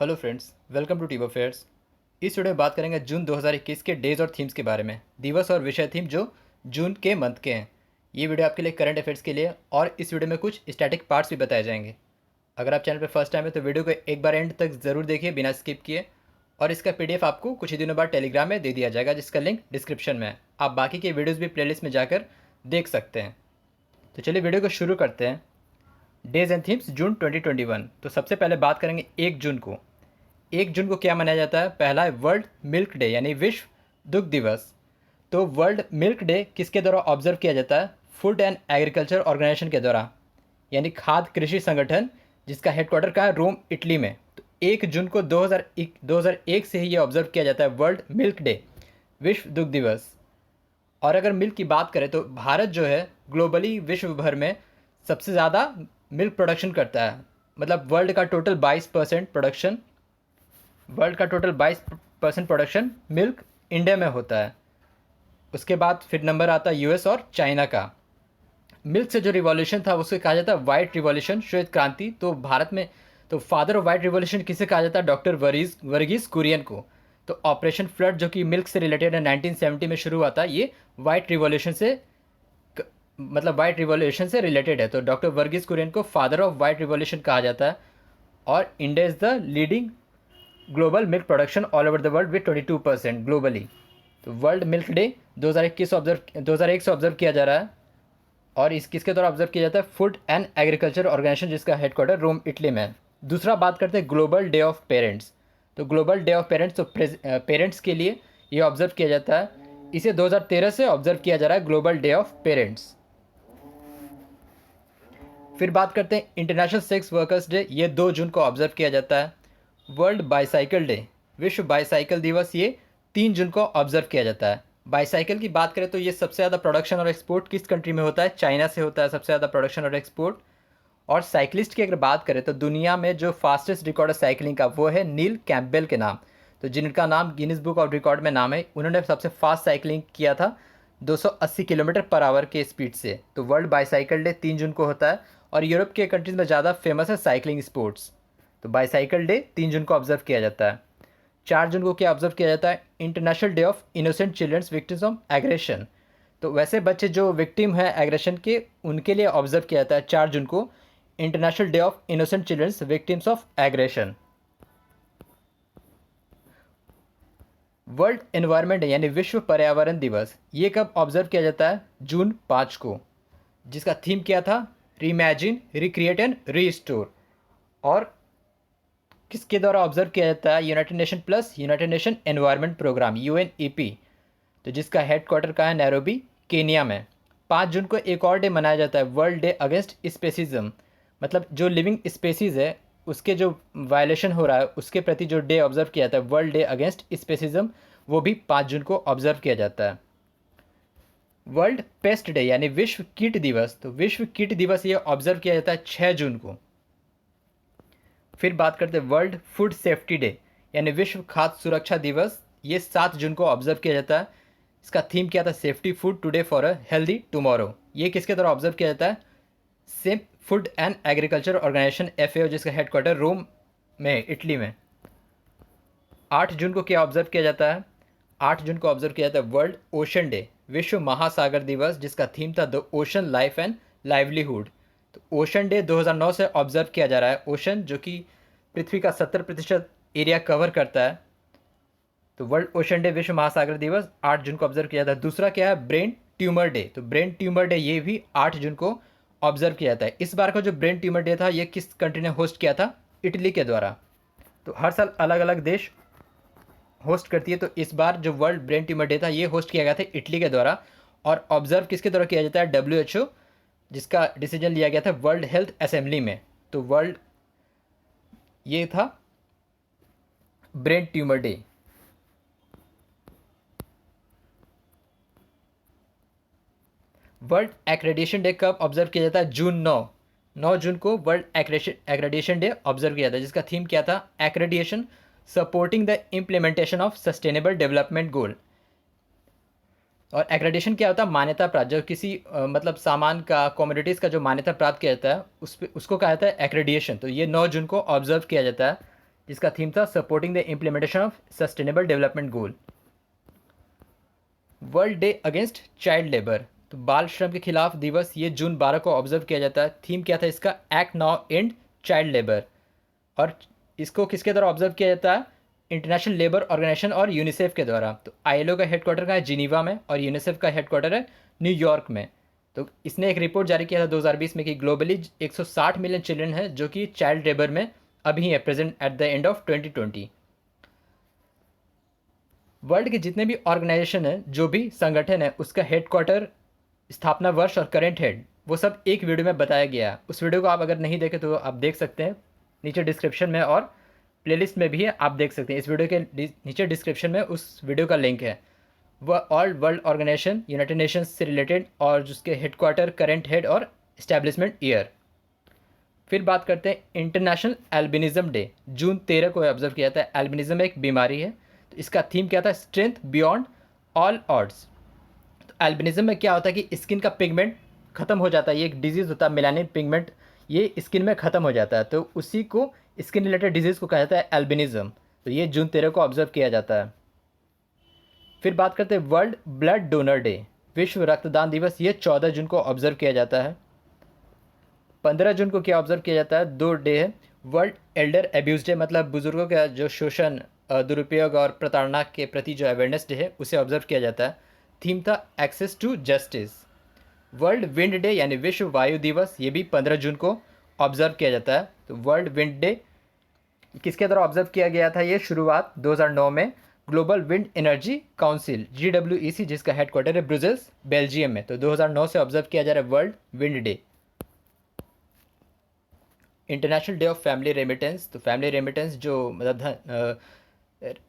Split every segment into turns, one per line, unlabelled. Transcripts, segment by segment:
Hello friends, welcome to teb affairs. इस video में बात करेंगे जून 2021 के डेज और थीम्स के बारे में। दिवस और विषय थीम जो जून के मंथ के हैं। ये वीडियो आपके लिए करंट अफेयर्स के लिए और इस वीडियो में कुछ स्टैटिक पार्ट्स भी बताए जाएंगे। अगर आप चैनल पर फर्स्ट टाइम है तो वीडियो को एक बार एंड तक ज़रूर देखिए बिना स्किप किए। और इसका पीडीएफ आपको कुछ ही दिनों बाद टेलीग्राम में दे दिया जाएगा, जिसका लिंक डिस्क्रिप्शन में है। आप बाकी के वीडियोज़ भी प्लेलिस्ट में जाकर देख सकते हैं। तो चलिए वीडियो को शुरू करते हैं। डेज एंड थीम्स जून 2021। तो सबसे पहले बात करेंगे 1 जून को। 1 जून को क्या मनाया जाता है? पहला है वर्ल्ड मिल्क डे यानी विश्व दुग्ध दिवस। तो वर्ल्ड मिल्क डे किसके द्वारा ऑब्जर्व किया जाता है? फूड एंड एग्रीकल्चर ऑर्गेनाइजेशन के द्वारा, यानी खाद्य कृषि संगठन, जिसका हेडक्वार्टर कहाँ है? रोम, इटली में। तो 1 जून को 2001 से ही ये ऑब्जर्व किया जाता है, वर्ल्ड मिल्क डे, विश्व दुग्ध दिवस। और अगर मिल्क की बात करें तो भारत जो है ग्लोबली विश्व भर में सबसे ज़्यादा मिल्क प्रोडक्शन करता है। मतलब वर्ल्ड का टोटल 22% प्रोडक्शन मिल्क इंडिया में होता है। उसके बाद फिर नंबर आता है यूएस और चाइना का। मिल्क से जो रिवॉल्यूशन था उसको कहा जाता है वाइट रिवॉल्यूशन, श्वेत क्रांति। तो भारत में तो फादर ऑफ वाइट रिवॉल्यूशन किसे कहा जाता है? डॉक्टर वर्गीस कुरियन को। तो ऑपरेशन फ्लड जो कि मिल्क से रिलेटेड है, 1970 में शुरू हुआ था, ये वाइट रिवॉल्यूशन से वाइट रिवॉल्यूशन से रिलेटेड है। तो डॉक्टर वर्गीस कुरियन को फादर ऑफ वाइट रिवॉल्यूशन कहा जाता है। और India is the leading global milk production all over the world with 22% globally. तो वर्ल्ड मिल्क डे 2001 से ऑब्जर्व किया जा रहा है। और इस किसके द्वारा ऑब्जर्व किया जाता है? फूड एंड एग्रीकल्चर ऑर्गेनाइजेशन, जिसका हेडक्वार्टर रोम, इटली में है। दूसरा बात करते हैं ग्लोबल डे ऑफ पेरेंट्स। तो ग्लोबल डे ऑफ पेरेंट्स तो पेरेंट्स के लिए ये ऑब्जर्व किया जाता है। इसे 2013 से ऑब्जर्व किया जा रहा है, ग्लोबल डे ऑफ पेरेंट्स। फिर बात करते हैं इंटरनेशनल सेक्स वर्कर्स डे। ये 2 जून को ऑब्जर्व किया जाता है। वर्ल्ड बाईसाइकिल डे, विश्व बाईसाइकिल दिवस, ये 3 जून को ऑब्जर्व किया जाता है। बाईसाइकिल की बात करें तो ये सबसे ज़्यादा प्रोडक्शन और एक्सपोर्ट किस कंट्री में होता है? चाइना से होता है सबसे ज़्यादा प्रोडक्शन और एक्सपोर्ट। और साइकिलिस्ट की अगर बात करें तो दुनिया में जो फास्टेस्ट रिकॉर्ड है साइकिलिंग का, वो है नील कैंपबेल के नाम। तो जिनका नाम गिनीज बुक ऑफ रिकॉर्ड में नाम है, उन्होंने सबसे फास्ट साइकिलिंग किया था 280 किलोमीटर पर आवर के स्पीड से। तो वर्ल्ड बाईसाइकिल डे 3 जून को होता है। और यूरोप के कंट्रीज़ में ज़्यादा फेमस है साइकिलिंग स्पोर्ट्स। तो बाईसाइकिल डे 3 जून को ऑब्जर्व किया जाता है। 4 जून को क्या ऑब्जर्व किया जाता है? International day of innocent childrens victims of aggression. तो वैसे बच्चे जो विक्टिम है एग्रेशन के, उनके लिए ऑब्जर्व किया जाता है 4 जून को, international day of innocent childrens victims of aggression. World environment day यानी विश्व पर्यावरण दिवस, ये कब ऑब्जर्व किया जाता है? जून 5 को, जिसका थीम क्या था? Reimagine, recreate and restore. और किसके द्वारा ऑब्जर्व किया जाता है? United nation plus united nation environment programme, UNEP. तो जिसका हेडक्वार्टर कहाँ है? नैरोबी, केनिया में। 5 जून को एक और डे मनाया जाता है, वर्ल्ड डे अगेंस्ट स्पेसिज्म। मतलब जो लिविंग स्पेसीज है उसके जो वायलेशन हो रहा है उसके प्रति जो डे ऑब्जर्व किया जाता है, वर्ल्ड डे अगेंस्ट स्पेसिज्म, वो भी 5 जून को ऑब्जर्व किया जाता है। वर्ल्ड पेस्ट डे यानी विश्व कीट दिवस। तो विश्व कीट दिवस ये ऑब्जर्व किया जाता है 6 जून को। फिर बात करते हैं वर्ल्ड फूड सेफ्टी डे यानी विश्व खाद्य सुरक्षा दिवस, ये 7 जून को ऑब्जर्व किया जाता है। इसका थीम क्या था? Safety food today for a healthy tomorrow. ये किसके द्वारा ऑब्जर्व किया जाता है? Same food and agriculture organisation, FAO, जिसका हेडक्वार्टर रोम में, इटली में। 8 जून को क्या ऑब्जर्व किया जाता है? 8 जून को ऑब्जर्व किया जाता है वर्ल्ड ओशन डे, विश्व महासागर दिवस, जिसका थीम था the ocean life and livelihood. तो ओशन डे 2009 से ऑब्जर्व किया जा रहा है। ओशन जो कि पृथ्वी का 70% एरिया कवर करता है। तो वर्ल्ड ओशन डे, विश्व महासागर दिवस, 8 जून को ऑब्जर्व किया जाता है। दूसरा क्या है? Brain tumour day. तो ब्रेन ट्यूमर डे ये भी 8 जून को ऑब्जर्व किया जाता है। इस बार का जो ब्रेन ट्यूमर डे था ये किस कंट्री ने होस्ट किया था? इटली के द्वारा। तो हर साल अलग अलग देश होस्ट करती है। तो इस बार जो वर्ल्ड ब्रेन ट्यूमर डे था ये होस्ट किया गया था इटली के द्वारा। और ऑब्जर्व किसके द्वारा किया जाता है? WHO, जिसका डिसीजन लिया गया था वर्ल्ड हेल्थ असेंबली में। तो वर्ल्ड ये था brain tumour day. World accreditation day कब ऑब्जर्व किया जाता है? जून 9 जून को वर्ल्ड एक्रेडिशन डे ऑब्जर्व किया जाता है, जिसका थीम क्या था? Accreditation supporting the implementation of sustainable development goal. और एक्रेडिशन क्या होता है? मान्यता प्राप्त, जो किसी सामान का, कमोडिटीज़ का जो मान्यता प्राप्त किया जाता है उसको कहा जाता है एक्रेडिएशन। तो ये 9 जून को ऑब्जर्व किया जाता है। जिसका थीम था supporting the implementation of sustainable development goal. World day against child labour, तो बाल श्रम के खिलाफ दिवस ये जून 12 को ऑब्जर्व किया जाता है। थीम क्या था इसका? Act now and child labour. और इसको किसके द्वारा ऑब्जर्व किया जाता है? इंटरनेशनल लेबर ऑर्गेनाइजेशन और यूनिसेफ के द्वारा। तो आईएलओ का हेडक्वार्टर का है जिनीवा में और यूनिसेफ का हेडक्वार्टर है न्यूयॉर्क में। तो इसने एक रिपोर्ट जारी किया था 2020 में कि ग्लोबली 160 मिलियन चिल्ड्रन हैं जो कि चाइल्ड लेबर में अभी है present at the end of 2020। World के जितने भी ऑर्गेनाइजेशन है, जो भी संगठन है, उसका हेडक्वार्टर, स्थापना वर्ष और करेंट हेड वो सब एक वीडियो में बताया गया है। उस वीडियो को आप अगर नहीं देखे तो आप देख सकते हैं, नीचे डिस्क्रिप्शन में और प्लेलिस्ट में भी है, आप देख सकते हैं। इस वीडियो के नीचे डिस्क्रिप्शन में उस वीडियो का लिंक है। वह all world organisation united nations से रिलेटेड और जिसके हेडक्वार्टर, करेंट हेड और इस्टेब्लिशमेंट ईयर। फिर बात करते हैं इंटरनेशनल एल्बिनिज्म डे, जून 13 को ऑब्जर्व किया जाता है। एल्बिनिज्म एक बीमारी है, तो इसका थीम क्या था? Strength beyond all odds. तो एल्बिनिज्म में क्या होता है कि स्किन का पिगमेंट खत्म हो जाता है, ये एक डिजीज़ होता है, मेलानिन पिगमेंट ये स्किन में ख़त्म हो जाता है, तो उसी को स्किन रिलेटेड डिजीज़ को कहा जाता है एल्बिनिज्म। तो ये जून 13 को ऑब्जर्व किया जाता है। फिर बात करते हैं वर्ल्ड ब्लड डोनर डे, विश्व रक्तदान दिवस, ये 14 जून को ऑब्जर्व किया जाता है। 15 जून को क्या ऑब्जर्व किया जाता है? दो डे है। वर्ल्ड एल्डर एब्यूज डे, मतलब बुजुर्गों का जो शोषण, दुरुपयोग और प्रताड़ना के प्रति जो अवेयरनेस डे है उसे ऑब्जर्व किया जाता है। थीम था access to justice. World wind day यानी विश्व वायु दिवस, ये भी 15 जून को ऑब्जर्व किया जाता है। तो वर्ल्ड विंड डे किसके द्वारा ऑब्जर्व किया गया था? ये शुरुआत 2009 में global wind energy council GWEC, जिसका हेडक्वार्टर है ब्रुसेल्स, बेल्जियम में। तो 2009 से ऑब्जर्व किया जा रहा है world wind day. International day of family remittance, तो फैमिली रेमिटेंस जो मतलब धन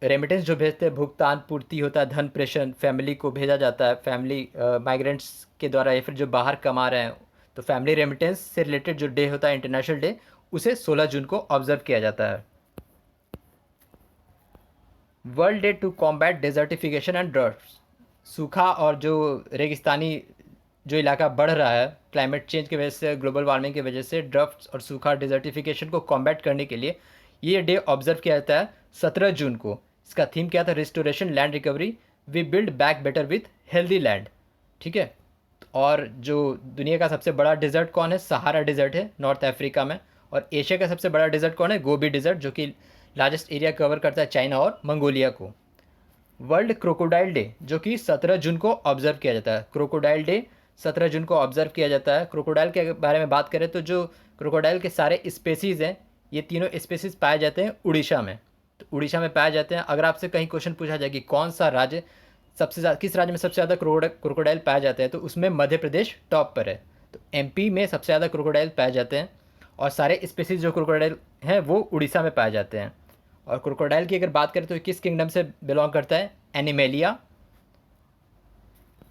रेमिटेंस जो भेजते हैं, भुगतान पूर्ति होता है, धन प्रेषण फैमिली को भेजा जाता है, फैमिली माइग्रेंट्स के द्वारा या फिर जो बाहर कमा रहे हैं, तो फैमिली रेमिटेंस से रिलेटेड जो डे होता है इंटरनेशनल डे, उसे 16 जून को ऑब्जर्व किया जाता है। World day to combat desertification and drought, सूखा और जो रेगिस्तानी जो इलाका बढ़ रहा है क्लाइमेट चेंज की वजह से, ग्लोबल वार्मिंग की वजह से, ड्रफ्ट और सूखा डिजर्टिफिकेशन को कॉम्बैट करने के लिए ये डे ऑब्जर्व किया जाता है 17 जून को। इसका थीम क्या था? Restoration land recovery, we build back better with healthy land. ठीक है। और जो दुनिया का सबसे बड़ा डिज़र्ट कौन है? सहारा डिज़र्ट है नॉर्थ अफ्रीका में। और एशिया का सबसे बड़ा डिज़र्ट कौन है? गोबी डिज़र्ट, जो कि लार्जेस्ट एरिया कवर करता है चाइना और मंगोलिया को। वर्ल्ड क्रोकोडाइल डे, जो कि 17 जून को ऑब्जर्व किया जाता है। क्रोकोडाइल डे 17 जून को ऑब्जर्व किया जाता है। क्रोकोडाइल के बारे में बात करें तो जो क्रोकोडाइल के सारे स्पेसीज़ हैं, ये तीनों स्पेसीज़ पाए जाते हैं उड़ीसा में। तो उड़ीसा में पाए जाते हैं। अगर आपसे कहीं क्वेश्चन पूछा जाए कि कौन सा राज्य सबसे ज़्यादा, किस राज्य में सबसे ज़्यादा क्रोकोडाइल पाए जाते हैं, तो उसमें मध्य प्रदेश टॉप पर है। तो MP में सबसे ज़्यादा क्रोकोडाइल पाए जाते हैं और सारे स्पेसीज़ जो क्रोकोडाइल हैं वो उड़ीसा में पाए जाते हैं। और क्रोकोडाइल की अगर बात करें तो किस किंगडम से बिलोंग करता है? एनिमेलिया।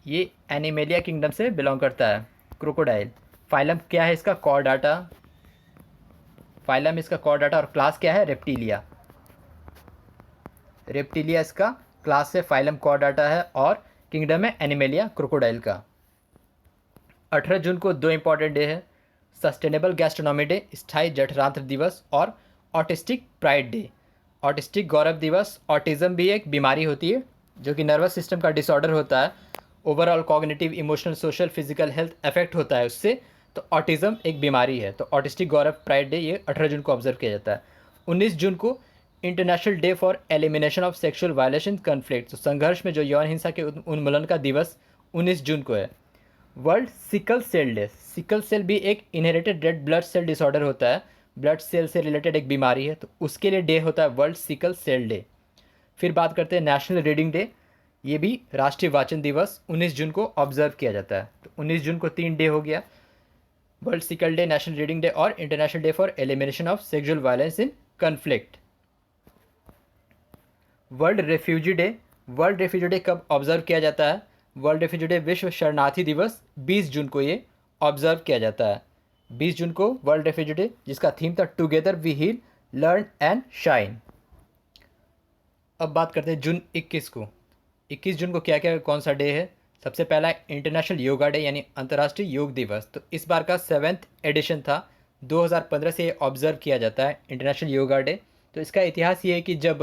ये एनिमेलिया किंगडम से बिलोंग करता है क्रोकोडाइल। फाइलम क्या है इसका? कॉर्डाटा। फाइलम इसका कॉर्डाटा और क्लास क्या है? रेप्टिलिया। रेप्टिलिया इसका क्लास है, फाइलम कॉर्डाटा है और किंगडम है एनिमेलिया क्रोकोडाइल का। 18 जून को दो इंपॉर्टेंट डे है, सस्टेनेबल गैस्ट्रोनॉमी डे, स्थायी जठरांत्र दिवस, और ऑटिस्टिक प्राइड डे, ऑटिस्टिक गौरव दिवस। ऑटिज्म भी एक बीमारी होती है जो कि नर्वस सिस्टम का डिसऑर्डर होता है, overall cognitive, emotional, social, physical health affect होता है उससे। तो ऑटिज्म एक बीमारी है। तो ऑटिस्टिक गौरव प्राइड डे ये 18 जून को ऑब्जर्व किया जाता है। 19 जून को international day for elimination of sexual violation in conflict, तो संघर्ष में जो यौन हिंसा के उन्मूलन का दिवस 19 जून को है। World sickle cell day, sickle cell भी एक inherited red blood cell disorder होता है, ब्लड सेल से रिलेटेड एक बीमारी है, तो उसके लिए डे होता है वर्ल्ड सिकल सेल डे। फिर बात करते हैं नेशनल रीडिंग डे, ये भी राष्ट्रीय वाचन दिवस 19 जून को ऑब्जर्व किया जाता है। तो 19 जून को 3 डे हो गया, world sickle day, national reading day और international day for elimination of sexual violence in conflict. World refugee day, world refugee day कब ऑब्जर्व किया जाता है? वर्ल्ड रेफ्यूजी डे, विश्व शरणार्थी दिवस, 20 जून को ये ऑब्जर्व किया जाता है। 20 जून को वर्ल्ड रेफ्यूजी डे, जिसका थीम था together we heal, learn and shine. अब बात करते हैं जून 21 को। 21 जून को क्या क्या कौन सा डे है? सबसे पहला इंटरनेशनल योगा डे यानी अंतर्राष्ट्रीय योग दिवस। तो इस बार का 7th एडिशन था, 2015 से ऑब्जर्व किया जाता है इंटरनेशनल योगा डे। तो इसका इतिहास ये है कि जब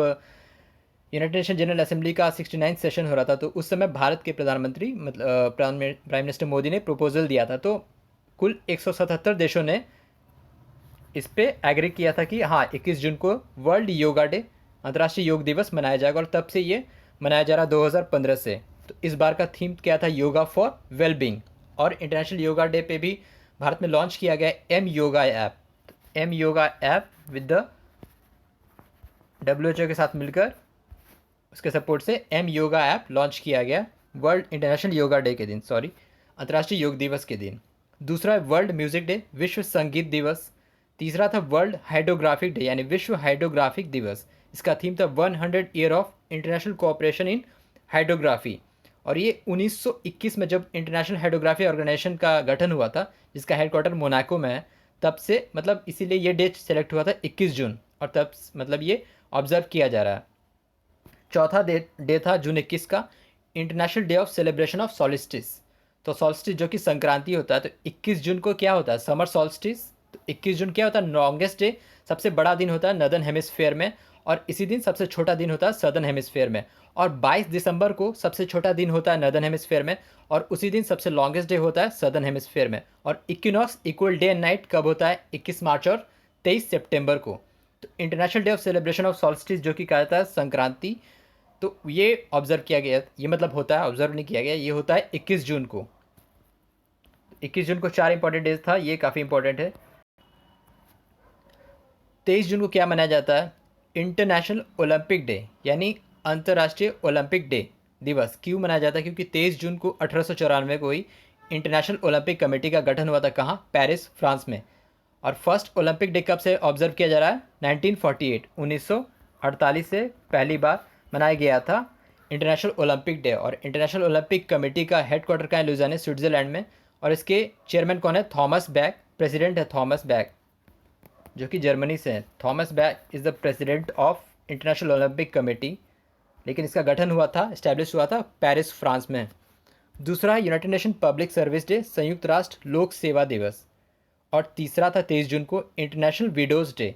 यूनाइटेड नेशन जनरल असेंबली का 69 सेशन हो रहा था, तो उस समय भारत के प्रधानमंत्री मतलब प्राइम मिनिस्टर मोदी ने प्रपोजल दिया था। तो कुल 177 देशों ने इस पे एग्री किया था कि हाँ 21 जून को वर्ल्ड योगा डे, अंतर्राष्ट्रीय योग दिवस मनाया जाएगा, और तब से ये मनाया जा रहा 2015 से। तो इस बार का थीम क्या था? Yoga for wellbeing. और इंटरनेशनल योगा डे पे भी भारत में लॉन्च किया गया M yoga app. M yoga app with the WHO के साथ मिलकर उसके सपोर्ट से एम योगा ऐप लॉन्च किया गया वर्ल्ड इंटरनेशनल योगा डे के दिन, सॉरी, अंतर्राष्ट्रीय योग दिवस के दिन। दूसरा है वर्ल्ड म्यूजिक डे, विश्व संगीत दिवस। तीसरा था वर्ल्ड हाइड्रोग्राफिक डे यानी विश्व हाइड्रोग्राफिक दिवस। इसका थीम था 100 year of international cooperation in hydrography. और ये 1921 में जब इंटरनेशनल हाइड्रोग्राफी ऑर्गेनाइजेशन का गठन हुआ था, जिसका हेडक्वार्टर मोनाको में है, तब से मतलब इसीलिए ये डेट सेलेक्ट हुआ था 21 जून, और तब मतलब ये ऑब्जर्व किया जा रहा है। चौथा डे था जून 21 का international day of celebration of solstice. तो सॉलिस्टिस जो कि संक्रांति होता है, तो 21 जून को क्या होता है? Summer solstice. तो 21 जून क्या होता है? लॉन्गेस्ट डे, सबसे बड़ा दिन होता है नॉर्दर्न हेमिस्फेयर में, और इसी दिन सबसे छोटा दिन होता है सदर्न हेमिस्फेयर में। और 22 दिसंबर को सबसे छोटा दिन होता है नॉर्दर्न हेमिस्फेयर में, और उसी दिन सबसे लॉन्गेस्ट डे होता है सदर्न हेमिस्फेयर में। और equinox equal day and night कब होता है? 21 मार्च और 23 सितंबर को। तो international day of celebration of solstice जो कि कहा जाता है संक्रांति, तो ये ऑब्जर्व किया गया, ये मतलब होता है, ऑब्जर्व नहीं किया गया, ये होता है 21 जून को। 21 जून को 4 इंपॉर्टेंट डेज था, ये काफ़ी इंपॉर्टेंट है। 23 जून को क्या मनाया जाता है? इंटरनेशनल ओलंपिक डे यानी अंतर्राष्ट्रीय ओलंपिक डे दिवस। क्यों मनाया जाता है? क्योंकि 23 जून को 1894 को ही इंटरनेशनल ओलंपिक कमेटी का गठन हुआ था। कहाँ? पेरिस, फ्रांस में। और फर्स्ट ओलंपिक डे कब से ऑब्जर्व किया जा रहा है? 1948, 1948 से पहली बार मनाया गया था इंटरनेशनल ओलंपिक डे। और इंटरनेशनल ओलंपिक कमेटी का हेडक्वार्टर कहाँ है? लुजियाना, स्विट्जरलैंड में। और इसके चेयरमैन कौन है? Thomas back. प्रेसिडेंट है थॉमस बैक, जो कि जर्मनी से हैं। Thomas back is the president of international Olympic committee, लेकिन इसका गठन हुआ था, इस्टेब्लिश हुआ था पेरिस, फ्रांस में। दूसरा है united nation public service day, संयुक्त राष्ट्र लोक सेवा दिवस। और तीसरा था 23 जून को इंटरनेशनल विडोज़ डे।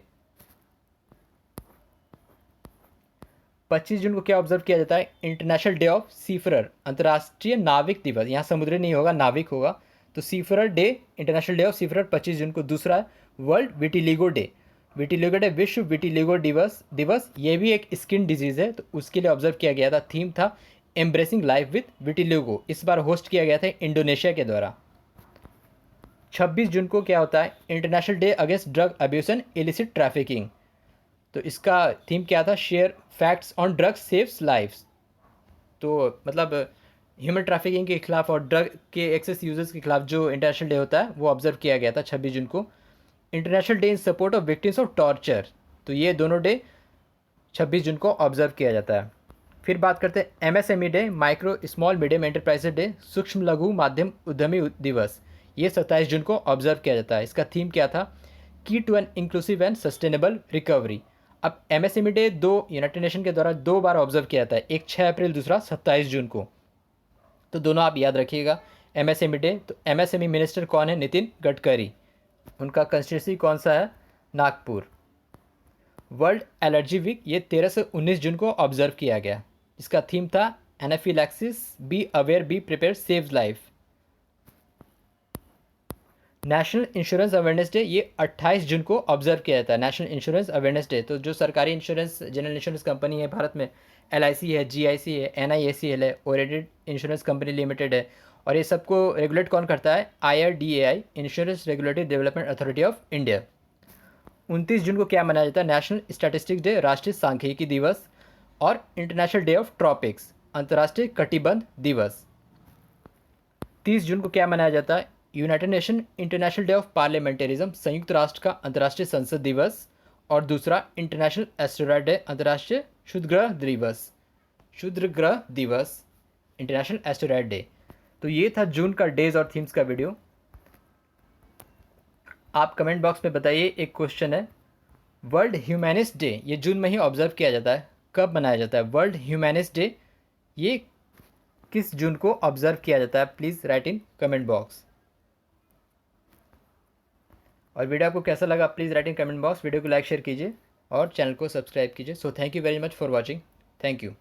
25 जून को क्या ऑब्जर्व किया जाता है? इंटरनेशनल डे ऑफ सीफरर, अंतर्राष्ट्रीय नाविक दिवस। यहाँ समुद्री नहीं होगा, नाविक होगा। तो सीफरर डे, इंटरनेशनल डे ऑफ सीफरर 25 जून को। दूसरा है world vitiligo day. Vitiligo day, विश्व विटिलिगो दिवस ये भी एक स्किन डिजीज़ है, तो उसके लिए ऑब्जर्व किया गया था। थीम था एम्ब्रेसिंग लाइफ विद विटिलिगो। इस बार होस्ट किया गया था इंडोनेशिया के द्वारा। 26 जून को क्या होता है? International day against drug abuse and illicit trafficking. तो इसका थीम क्या था? Share facts on drugs saves lifes. तो मतलब ह्यूमन ट्रैफिकिंग के खिलाफ और ड्रग के एक्सेस यूजर्स के खिलाफ जो इंटरनेशनल डे होता है वो ऑब्जर्व किया गया था 26 जून को। International day in support of victims of torture, तो ये दोनों डे 26 जून को ऑब्जर्व किया जाता है। फिर बात करते हैं MSME day, micro small medium enterprises day, सूक्ष्म लघु माध्यम उद्यमी दिवस। ये 27 जून को ऑब्जर्व किया जाता है। इसका थीम क्या था? Key to an inclusive and sustainable recovery. अब MSME डे यूनाइटेड नेशन के द्वारा 2 बार ऑब्जर्व किया जाता है, एक 6 अप्रैल, दूसरा 27 जून को। तो दोनों आप याद रखिएगा। MSME डे, तो MSME मिनिस्टर कौन है? नितिन गडकरी। उनका कंस्टिट्यूंसी कौन सा है? नागपुर। वर्ल्ड एलर्जी वीक, ये 13 से 19 जून को ऑब्जर्व किया गया। इसका थीम था anaphylaxis, be aware, be prepare, saves life. National insurance awareness day, ये 28 जून को ऑब्जर्व किया जाता है। नेशनल इंश्योरेंस अवेयरनेस डे, तो जो सरकारी इंश्योरेंस जनरल इंश्योरेंस कंपनी है भारत में, LIC है, GIC है, NIACL है, ओरिएंटेड इंश्योरेंस कंपनी लिमिटेड है, और ये सबको रेगुलेट कौन करता है? IRDAI, insurance regulatory development authority of India. 29 जून को क्या मनाया जाता है? नेशनल स्टैटिस्टिक्स डे, राष्ट्रीय सांख्यिकी दिवस। और इंटरनेशनल डे ऑफ ट्रॉपिक्स, अंतर्राष्ट्रीय कटिबंध दिवस। 30 जून को क्या मनाया जाता है? United nation international day of parliamentarism, संयुक्त राष्ट्र का अंतर्राष्ट्रीय संसद दिवस। और दूसरा इंटरनेशनल एस्टेरॉयड डे, अंतर्राष्ट्रीय क्षुद्रग्रह दिवस, क्षुद्रग्रह दिवस, इंटरनेशनल एस्टेरॉयड डे। तो ये था जून का डेज और थीम्स का वीडियो। आप कमेंट बॉक्स में बताइए, एक क्वेश्चन है, वर्ल्ड ह्यूमैनिस्ट डे ये जून में ही ऑब्जर्व किया जाता है, कब मनाया जाता है? वर्ल्ड ह्यूमैनिस्ट डे ये किस जून को ऑब्जर्व किया जाता है? Please write in comment box. और वीडियो आपको कैसा लगा? Please write in comment box. Video को लाइक शेयर कीजिए। और चैनल को सब्सक्राइब कीजिए। So thank you very much for watching. Thank you.